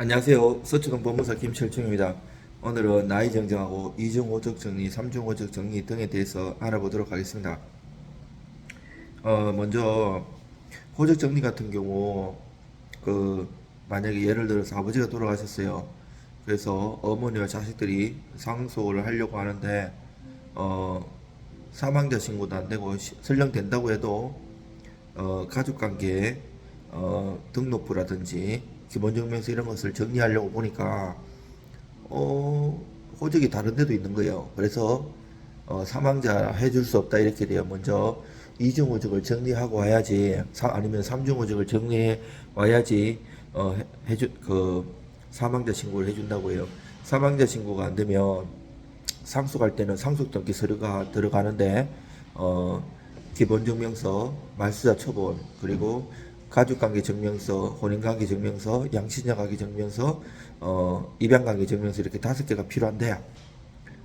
안녕하세요. 서초동 법무사 김철중입니다. 오늘은 나이 정정하고 이중 호적 정리, 삼중 호적 정리 등에 대해서 알아보도록 하겠습니다. 먼저 호적 정리 같은 경우 만약에 예를 들어서 아버지가 돌아가셨어요. 그래서 어머니와 자식들이 상속을 하려고 하는데 어, 사망자 신고도 안 되고 설령 된다고 해도 가족관계 등록부라든지 기본증명서 이런 것을 정리하려고 보니까 호적이 다른 데도 있는 거예요. 그래서 사망자 해줄 수 없다 이렇게 돼요. 먼저 이중 호적을 정리하고 와야지, 아니면 삼중 호적을 정리해 와야지 해주 그 사망자 신고를 해준다고 해요. 사망자 신고가 안 되면 상속할 때는 상속등기 서류가 들어가는데 기본증명서, 말소자 처분, 그리고 가족관계증명서, 혼인관계증명서, 양친자관계증명서, 입양관계증명서 이렇게 5개가 필요한데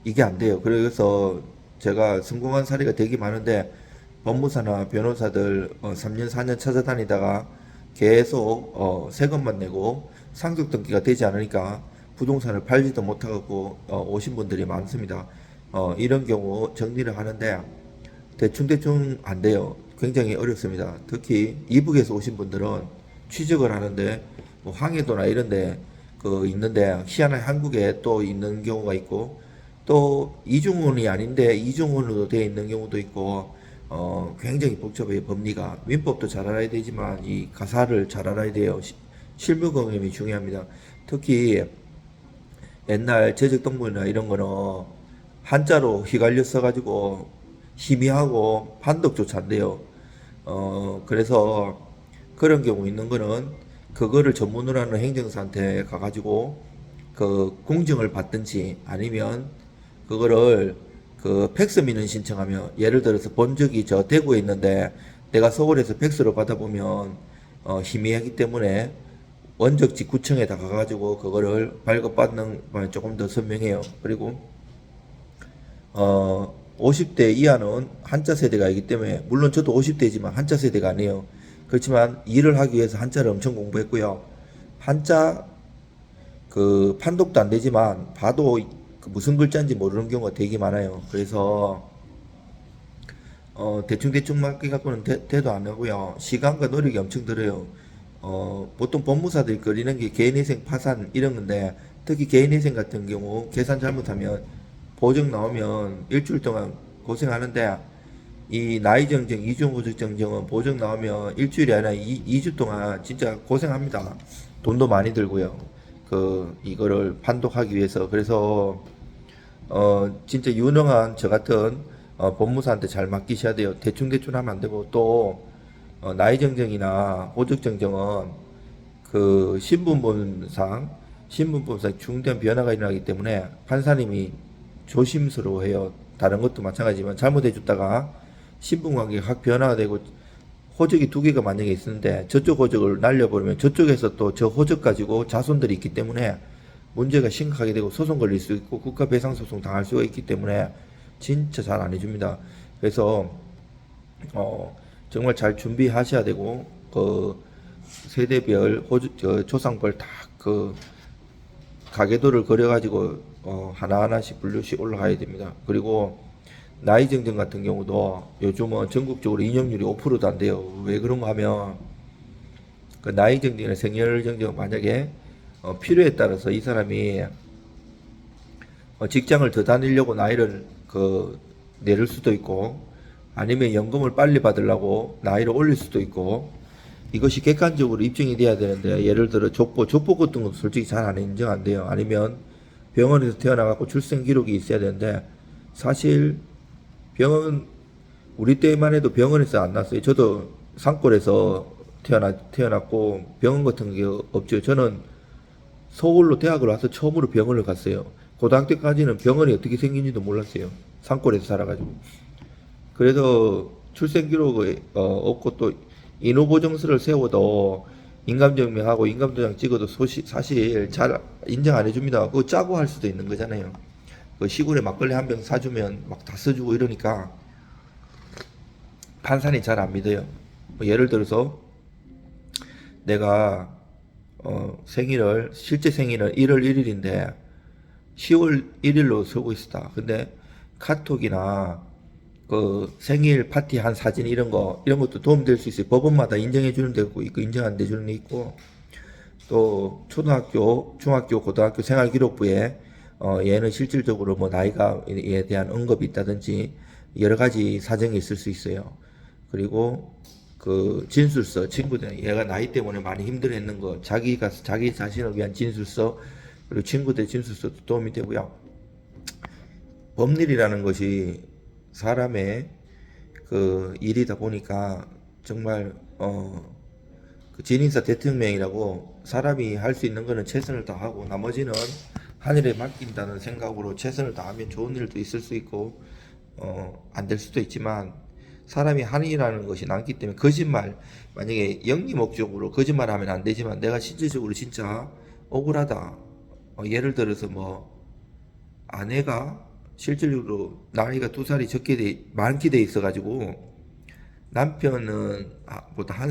이게 안 돼요. 그래서 제가 성공한 사례가 되게 많은데 법무사나 변호사들 3년, 4년 찾아다니다가 계속 세금만 내고 상속등기가 되지 않으니까 부동산을 팔지도 못하고 오신 분들이 많습니다. 이런 경우 정리를 하는데 대충대충 안 돼요. 굉장히 어렵습니다. 특히 이북에서 오신 분들은 취직을 하는데 뭐 황해도나 이런데 있는데 희한하게 한국에 또 있는 경우가 있고 또 이중혼이 아닌데 이중혼으로 되어 있는 경우도 있고 굉장히 복잡해요. 법리가 민법도 잘 알아야 되지만 이 가사를 잘 알아야 돼요. 실무 경험이 중요합니다. 특히 옛날 제적동물이나 이런 거는 한자로 휘갈려 써가지고 희미하고 판독조차 안 돼요. 그래서 그런 경우 있는 거는 그거를 전문으로 하는 행정사한테 가가지고 공증을 받든지 아니면 그거를 팩스 민원 신청하면, 예를 들어서 본 적이 저 대구에 있는데 내가 서울에서 팩스로 받아보면 희미하기 때문에 원적지 구청에다 가가지고 그거를 발급받는 거 조금 더 선명해요. 그리고 50대 이하는 한자 세대가 아니기 때문에, 물론 저도 50대지만 한자 세대가 아니에요. 그렇지만 일을 하기 위해서 한자를 엄청 공부했고요. 한자 판독도 안 되지만 봐도 무슨 글자인지 모르는 경우가 되게 많아요. 그래서 대충대충 맞게 갖고는 대도 안 하고요. 시간과 노력이 엄청 들어요. 보통 법무사들이 그리는 게 개인회생 파산 이런 건데, 특히 개인회생 같은 경우 계산 잘못하면 보정 나오면 일주일 동안 고생하는데, 이 나이 정정, 이중 호적 정정은 보정 나오면 일주일이 아니라 2주 동안 진짜 고생합니다. 돈도 많이 들고요. 이거를 판독하기 위해서. 그래서 진짜 유능한 저 같은 법무사한테 잘 맡기셔야 돼요. 대충대충 하면 안 되고, 또 나이 정정이나 호적 정정은 신분법상 중대한 변화가 일어나기 때문에 판사님이 조심스러워해요. 다른 것도 마찬가지지만 잘못해 줬다가 신분관계가 확 변화가 되고, 호적이 2개가 만약에 있는데 저쪽 호적을 날려버리면 저쪽에서 또 저 호적 가지고 자손들이 있기 때문에 문제가 심각하게 되고 소송 걸릴 수 있고 국가배상소송 당할 수가 있기 때문에 진짜 잘 안 해줍니다. 그래서 정말 잘 준비하셔야 되고, 세대별 조상별 다 가계도를 그려가지고 하나하나씩 분류씩 올라가야 됩니다. 그리고 나이 정정 같은 경우도 요즘은 전국적으로 인용률이 5%도 안 돼요. 왜 그런가 하면 나이 정정이나 생열 정정 만약에 필요에 따라서 이 사람이 직장을 더 다니려고 나이를 내릴 수도 있고, 아니면 연금을 빨리 받으려고 나이를 올릴 수도 있고, 이것이 객관적으로 입증이 돼야 되는데, 예를 들어 족보 같은 것도 솔직히 잘 안 인정 안 돼요. 아니면 병원에서 태어나갖고 출생 기록이 있어야 되는데, 사실 병원, 우리 때만 해도 병원에서 안 났어요. 저도 산골에서 태어났고 병원 같은 게 없죠. 저는 서울로 대학을 와서 처음으로 병원을 갔어요. 고등학교 때까지는 병원이 어떻게 생긴지도 몰랐어요. 산골에서 살아가지고. 그래서 출생 기록이 없고, 또 인후보증서를 세워도 인감증명하고 인감도장 찍어도 사실 잘 인정 안 해줍니다. 그거 짜고 할 수도 있는 거잖아요. 시골에 막걸리 한 병 사주면 막 다 써주고 이러니까 판사님 잘 안 믿어요. 예를 들어서 내가 실제 생일은 1월 1일인데 10월 1일로 쓰고 있었다. 근데 카톡이나 그 생일 파티 한 사진 이런 것도 도움될 수 있어요. 법원마다 인정해 주는 데 있고 인정 안 돼 주는 데 있고, 또 초등학교, 중학교, 고등학교 생활기록부에 얘는 실질적으로 뭐 나이가에 대한 언급이 있다든지 여러 가지 사정이 있을 수 있어요. 그리고 그 진술서, 친구들 얘가 나이 때문에 많이 힘들어했는 거, 자기 자신을 위한 진술서, 그리고 친구들 진술서도 도움이 되고요. 법률이라는 것이 사람의 그 일이다 보니까 정말 그 진인사 대통령이라고 사람이 할 수 있는 거는 최선을 다하고 나머지는 하늘에 맡긴다는 생각으로 최선을 다하면 좋은 일도 있을 수 있고 안 될 수도 있지만, 사람이 하는 일이라는 것이 남기 때문에 거짓말, 만약에 영리 목적으로 거짓말하면 안 되지만 내가 실질적으로 진짜 억울하다, 예를 들어서 뭐 아내가 실질적으로 나이가 2살이 많게 돼 있어가지고 남편은 보다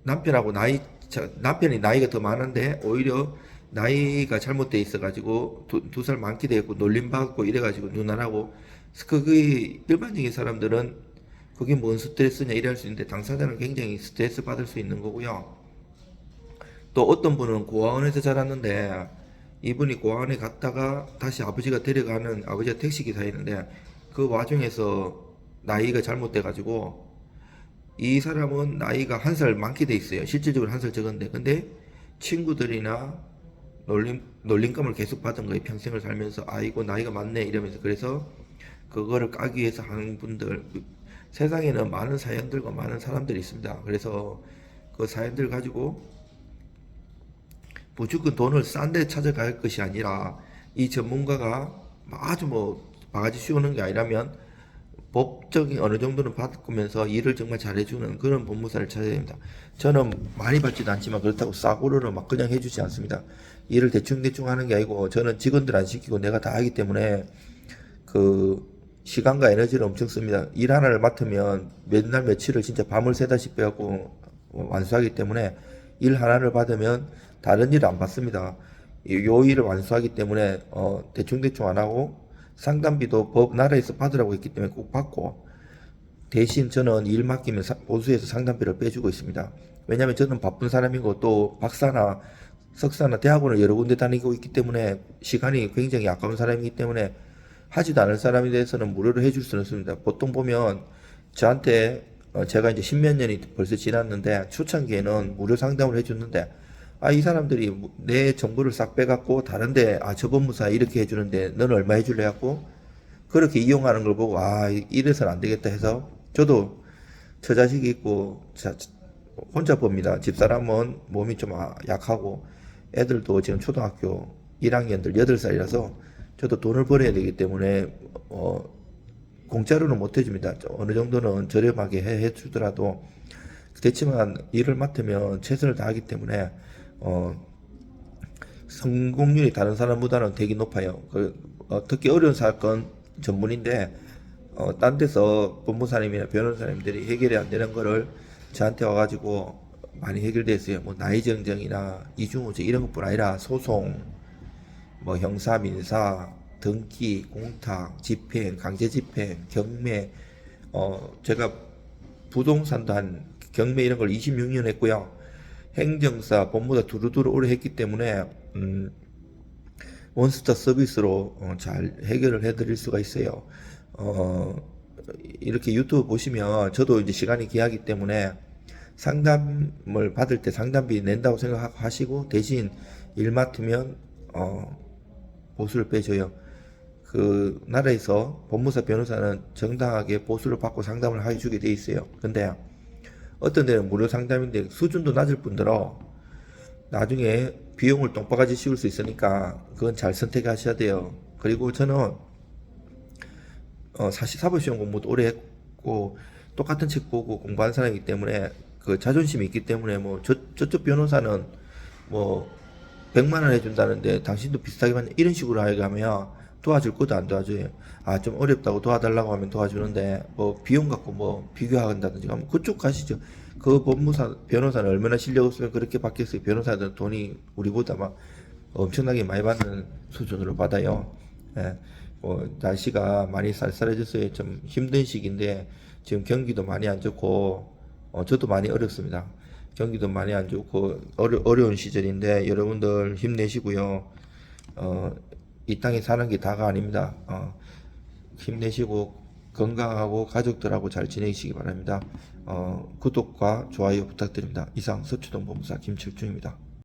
남편하고 남편이 나이가 더 많은데 오히려 나이가 잘못돼 있어가지고 2살 많게 되고 놀림받고 이래가지고 누나라고, 그게 일반적인 사람들은 그게 뭔 스트레스냐 이래 할 수 있는데 당사자는 굉장히 스트레스 받을 수 있는 거고요. 또 어떤 분은 고아원에서 자랐는데 이분이 고아원에 갔다가 다시 아버지가 데려가는, 아버지가 택시기사였는데 그 와중에서 나이가 잘못돼가지고 이 사람은 나이가 1살 많게 돼 있어요. 실질적으로 1살 적은데, 근데 친구들이나 놀림감을 계속 받은 거예요. 평생을 살면서 아이고 나이가 많네 이러면서. 그래서 그거를 까기 위해서 하는 분들, 세상에는 많은 사연들과 많은 사람들이 있습니다. 그래서 그 사연들 가지고 무조건 돈을 싼 데 찾아갈 것이 아니라, 이 전문가가 아주 뭐 바가지 씌우는 게 아니라면 법적인 어느 정도는 바꾸면서 일을 정말 잘해주는 그런 법무사를 찾아야 됩니다. 저는 많이 받지도 않지만 그렇다고 싸구려로 막 그냥 해주지 않습니다. 일을 대충대충 하는 게 아니고, 저는 직원들 안 시키고 내가 다 하기 때문에 그 시간과 에너지를 엄청 씁니다. 일 하나를 맡으면 몇 날 며칠을 진짜 밤을 새다시피 하고 완수하기 때문에 일 하나를 받으면 다른 일을 안 받습니다. 요 일을 완수하기 때문에 대충대충 안 하고, 상담비도 나라에서 받으라고 했기 때문에 꼭 받고, 대신 저는 일 맡기면 보수에서 상담비를 빼주고 있습니다. 왜냐하면 저는 바쁜 사람이고 또 박사나 석사나 대학원을 여러 군데 다니고 있기 때문에 시간이 굉장히 아까운 사람이기 때문에 하지도 않을 사람에 대해서는 무료로 해줄 수는 없습니다. 보통 보면 저한테 제가 이제 10몇 년이 벌써 지났는데 초창기에는 무료 상담을 해줬는데, 이 사람들이 내 정보를 싹 빼갖고 다른데 저 법무사 이렇게 해주는데 너는 얼마 해줄래 갖고 그렇게 이용하는 걸 보고 이래서는 안 되겠다 해서, 저도 저 자식이 있고 혼자 봅니다. 집사람은 몸이 좀 약하고 애들도 지금 초등학교 1학년들 8살이라서 저도 돈을 벌어야 되기 때문에 공짜로는 못 해줍니다. 어느 정도는 저렴하게 해주더라도. 그렇지만 일을 맡으면 최선을 다하기 때문에 성공률이 다른 사람보다는 되게 높아요. 특히 어려운 사건 전문인데 딴 데서 법무사님이나 변호사님들이 해결이 안 되는 거를 저한테 와가지고 많이 해결됐어요. 뭐 나이 정정이나 이중우제 이런 것뿐 아니라 소송, 뭐 형사, 민사, 등기, 공탁, 집행, 강제집행, 경매, 제가 부동산도 한 경매 이런 걸 26년 했고요. 행정사, 법무사 두루두루 오래 했기 때문에 원스톱 서비스로 잘 해결을 해드릴 수가 있어요. 이렇게 유튜브 보시면 저도 이제 시간이 귀하기 때문에 상담을 받을 때 상담비 낸다고 생각하시고 대신 일 맡으면 보수를 빼줘요. 그 나라에서 법무사 변호사는 정당하게 보수를 받고 상담을 해주게 돼 있어요. 근데 어떤 데는 무료 상담인데 수준도 낮을 뿐더러 나중에 비용을 똥바가지 씌울 수 있으니까 그건 잘 선택하셔야 돼요. 그리고 저는 사실 사법시험 공부도 오래 했고 똑같은 책 보고 공부한 사람이기 때문에 그 자존심이 있기 때문에 뭐 저쪽 변호사는 뭐 100만 원 해준다는데 당신도 비슷하게 받는 이런 식으로 하면 도와줄 것도 안 도와줘요. 좀 어렵다고 도와달라고 하면 도와주는데 뭐 비용 갖고 뭐 비교한다든지 하면 그쪽 가시죠. 그 법무사 변호사는 얼마나 실력 없으면 그렇게 받겠어요. 변호사들은 돈이 우리보다 막 엄청나게 많이 받는 수준으로 받아요. 예. 날씨가 많이 쌀쌀해졌어요. 좀 힘든 시기인데 지금 경기도 많이 안 좋고 저도 많이 어렵습니다. 경기도 많이 안 좋고 어려운 시절인데 여러분들 힘내시고요. 이 땅에 사는 게 다가 아닙니다. 힘내시고 건강하고 가족들하고 잘 지내시기 바랍니다. 구독과 좋아요 부탁드립니다. 이상 서초동 법무사 김철중입니다.